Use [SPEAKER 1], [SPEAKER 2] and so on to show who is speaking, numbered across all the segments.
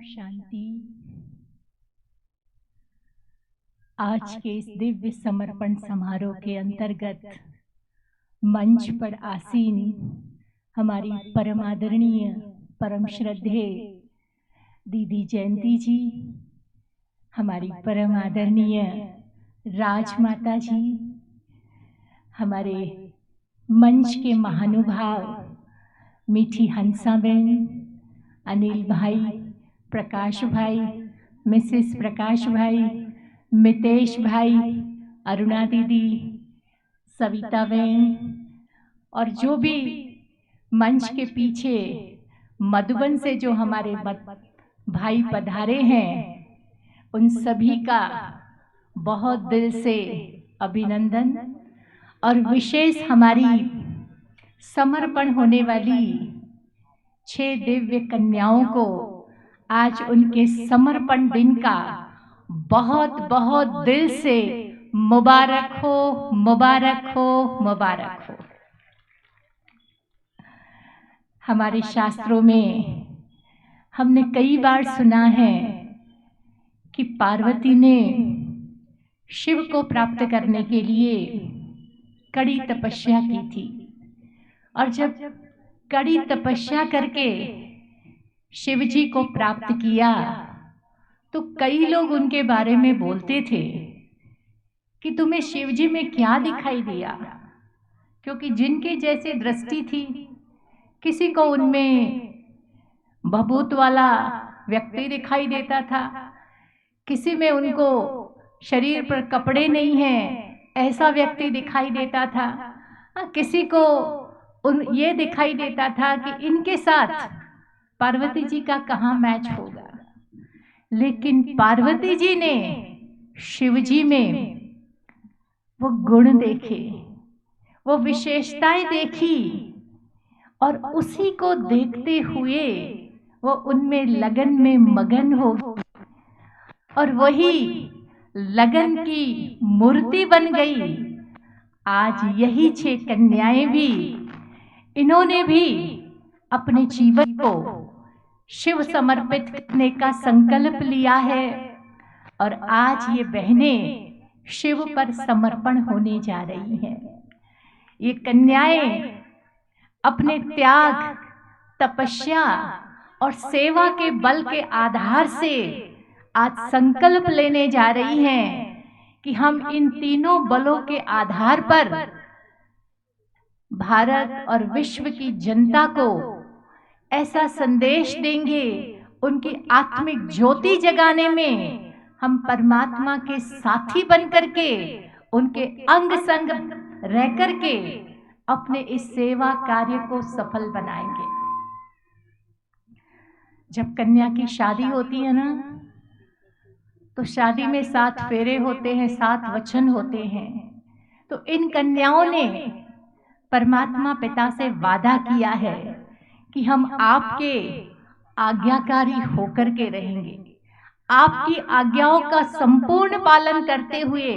[SPEAKER 1] शांति। आज के इस दिव्य समर्पण समारोह के अंतर्गत मंच पर आसीन हमारी परम आदरणीय परम श्रद्धेय दीदी जयंती जी, हमारी परम आदरणीय राजमाता जी, हमारे मंच के महानुभाव मीठी हंसाबेन, अनिल भाई, प्रकाश भाई, मिसेस प्रकाश भाई, मितेश भाई, अरुणा दीदी, सविता बहन, और जो भी मंच के पीछे मधुबन से जो हमारे भाई पधारे हैं, उन सभी का बहुत दिल से अभिनंदन। और विशेष हमारी समर्पण होने वाली 6 दिव्य कन्याओं को आज उनके समर्पण दिन का बहुत बहुत दिल से मुबारक हो, मुबारक हो, मुबारक हो। हमारे शास्त्रों में हमने कई बार सुना है कि पार्वती ने शिव को प्राप्त करने के लिए कड़ी तपस्या की थी, और जब कड़ी तपस्या करके शिव जी को प्राप्त किया तो कई लोग उनके बारे में बोलते थे कि तुम्हें शिव जी में क्या दिखाई दिया, क्योंकि जिनके जैसे दृष्टि थी, किसी को उनमें भभूत वाला व्यक्ति दिखाई देता था, किसी में उनको शरीर पर कपड़े नहीं हैं ऐसा व्यक्ति दिखाई देता था, किसी को ये दिखाई देता था कि इनके साथ पार्वती जी का कहाँ मैच होगा। लेकिन पार्वती जी ने शिव जी में वो गुण देखे, वो विशेषताएं देखी, और उसी को देखते हुए वो उनमें लगन में मगन हो, और वही लगन की मूर्ति बन गई। आज यही 6 कन्याएं भी, इन्होंने भी अपने जीवन को शिव समर्पित करने का संकल्प लिया है, और आज ये बहनें शिव पर समर्पण होने जा रही हैं। ये कन्याएं अपने त्याग, तपस्या और सेवा के बल के आधार से आज संकल्प लेने जा रही हैं कि हम इन तीनों बलों के आधार पर भारत और विश्व की जनता को ऐसा संदेश देंगे, उनकी आत्मिक ज्योति जगाने में हम परमात्मा के साथी बन करके, उनके अंग संग रह करके अपने इस सेवा कार्य को सफल बनाएंगे। जब कन्या की शादी होती है ना, तो शादी में 7 फेरे होते हैं, 7 वचन होते हैं। तो इन कन्याओं ने परमात्मा पिता से वादा किया है कि हम आपके आज्ञाकारी होकर के रहेंगे, आपकी आज्ञाओं का संपूर्ण पालन करते हुए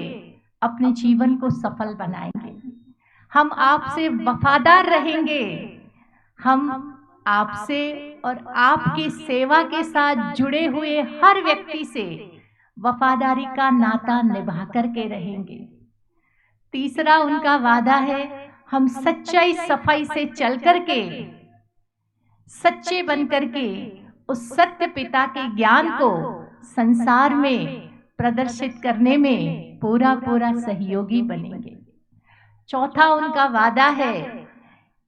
[SPEAKER 1] अपने जीवन को सफल बनाएंगे। हम आपसे वफादार रहेंगे, हम आपसे और आपकी सेवा के साथ जुड़े हुए हर व्यक्ति से वफादारी का नाता निभा करके रहेंगे। तीसरा उनका वादा है, हम सच्चाई सफाई से चल करके, सच्चे बन करके उस सत्य पिता के ज्ञान को संसार में प्रदर्शित करने में पूरा पूरा सहयोगी बनेंगे। चौथा उनका वादा है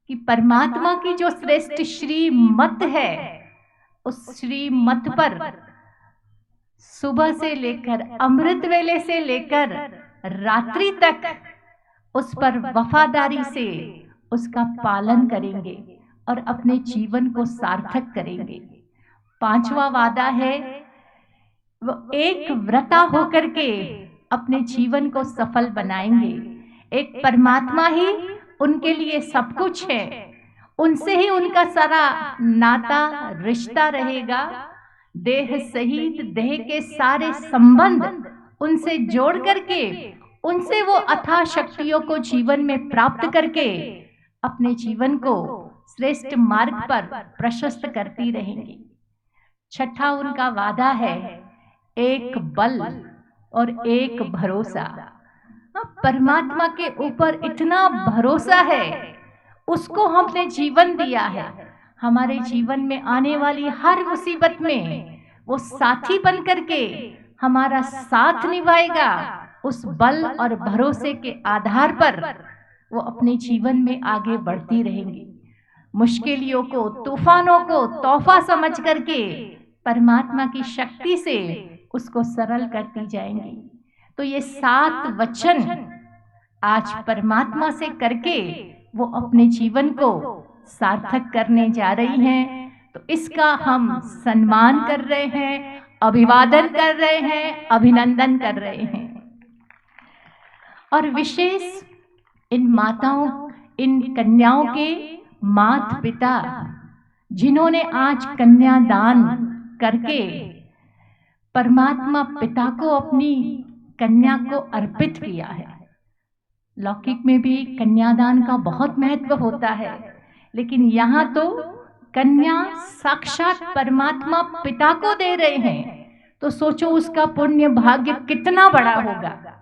[SPEAKER 1] कि परमात्मा की जो श्रेष्ठ श्रीमत है, उस श्रीमत पर सुबह से लेकर अमृत वेले से लेकर रात्रि तक उस पर वफादारी से उसका पालन करेंगे और अपने जीवन को सार्थक करेंगे। 5वां वादा है, वो एक व्रता होकर के अपने जीवन को सफल बनाएंगे। एक परमात्मा ही उनके लिए सब कुछ है, उनसे ही उनका सारा नाता रिश्ता रहेगा। देह सहित देह के सारे संबंध उनसे जोड़ करके, उनसे वो अथाह शक्तियों को जीवन में प्राप्त करके अपने जीवन को श्रेष्ठ मार्ग पर प्रशस्त करती रहेंगी। छठा उनका वादा है, एक बल और एक भरोसा। परमात्मा के ऊपर इतना भरोसा है, उसको हमने जीवन दिया है। हमारे जीवन में आने वाली हर मुसीबत में वो साथी बन करके हमारा साथ निभाएगा। उस बल और भरोसे के आधार पर वो अपने जीवन में आगे बढ़ती रहेंगी। मुश्किलों को, तूफानों को तोहफा समझ करके परमात्मा की शक्ति से उसको सरल करती जाएंगी। तो ये 7 वचन आज परमात्मा से करके वो अपने जीवन को सार्थक करने जा रही हैं। तो इसका हम सम्मान कर रहे हैं, अभिवादन कर रहे हैं, अभिनंदन कर रहे हैं। और विशेष इन माताओं, इन कन्याओं के माता पिता जिन्होंने आज कन्यादान करके परमात्मा पिता को अपनी कन्या को अर्पित किया है। लौकिक में भी कन्यादान का बहुत महत्व होता है, लेकिन यहाँ तो कन्या साक्षात परमात्मा पिता को दे रहे हैं। तो सोचो उसका पुण्य भाग्य कितना बड़ा होगा।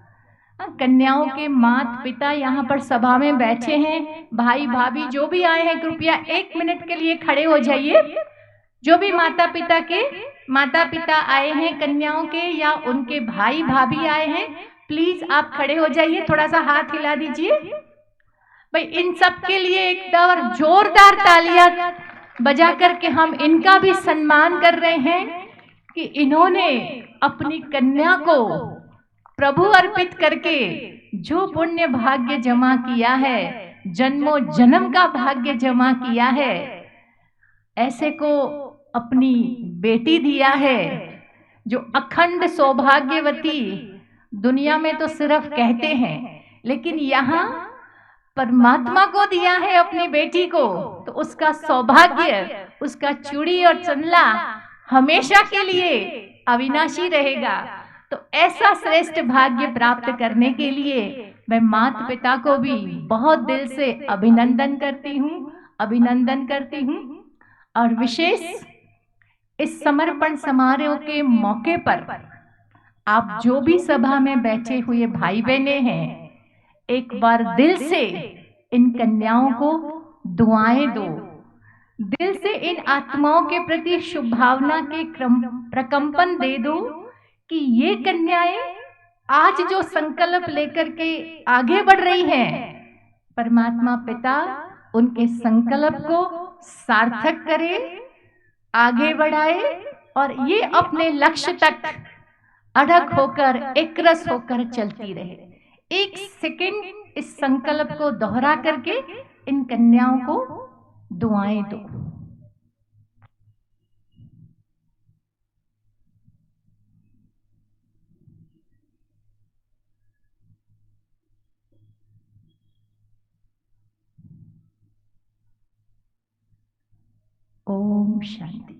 [SPEAKER 1] कन्याओं के माता पिता यहाँ पर सभा में बैठे हैं, भाई भाभी जो भी आए हैं कृपया 1 मिनट के लिए खड़े हो जाइए। जो भी माता पिता आए हैं कन्याओं के या उनके भाई भाभी आए हैं, प्लीज आप खड़े हो जाइए, थोड़ा सा हाथ हिला दीजिए। भाई इन सब के लिए एक बार जोरदार तालियां बजा करके हम इनका भी सम्मान कर रहे हैं कि इन्होंने अपनी कन्या को प्रभु अर्पित करके जो पुण्य भाग्य जमा किया है, जन्मों जन्म का भाग्य जमा किया है, ऐसे को अपनी बेटी दिया है जो अखंड सौभाग्यवती। दुनिया में तो सिर्फ कहते हैं, लेकिन यहाँ परमात्मा को दिया है अपनी बेटी को, तो उसका सौभाग्य, उसका चूड़ी और चंदला हमेशा के लिए अविनाशी रहेगा। तो ऐसा श्रेष्ठ भाग्य प्राप्त करने के लिए मैं माता पिता को भी बहुत दिल से अभिनंदन करती हूँ। और विशेष इस समर्पण समारोह के मौके पर आप जो भी सभा में बैठे हुए भाई बहने हैं, एक बार दिल से इन कन्याओं को दुआएं दो, दिल से इन आत्माओं के प्रति शुभ भावना के प्रकंपन दे दो कि ये कन्याएं आज जो संकल्प लेकर के आगे बढ़ रही हैं, परमात्मा पिता उनके संकल्प को सार्थक करे, आगे बढ़ाए और ये अपने लक्ष्य तक अड़ग होकर, एकरस होकर चलती रहे। 1 सेकंड इस संकल्प को दोहरा करके इन कन्याओं को दुआएं दो। ओम शांति।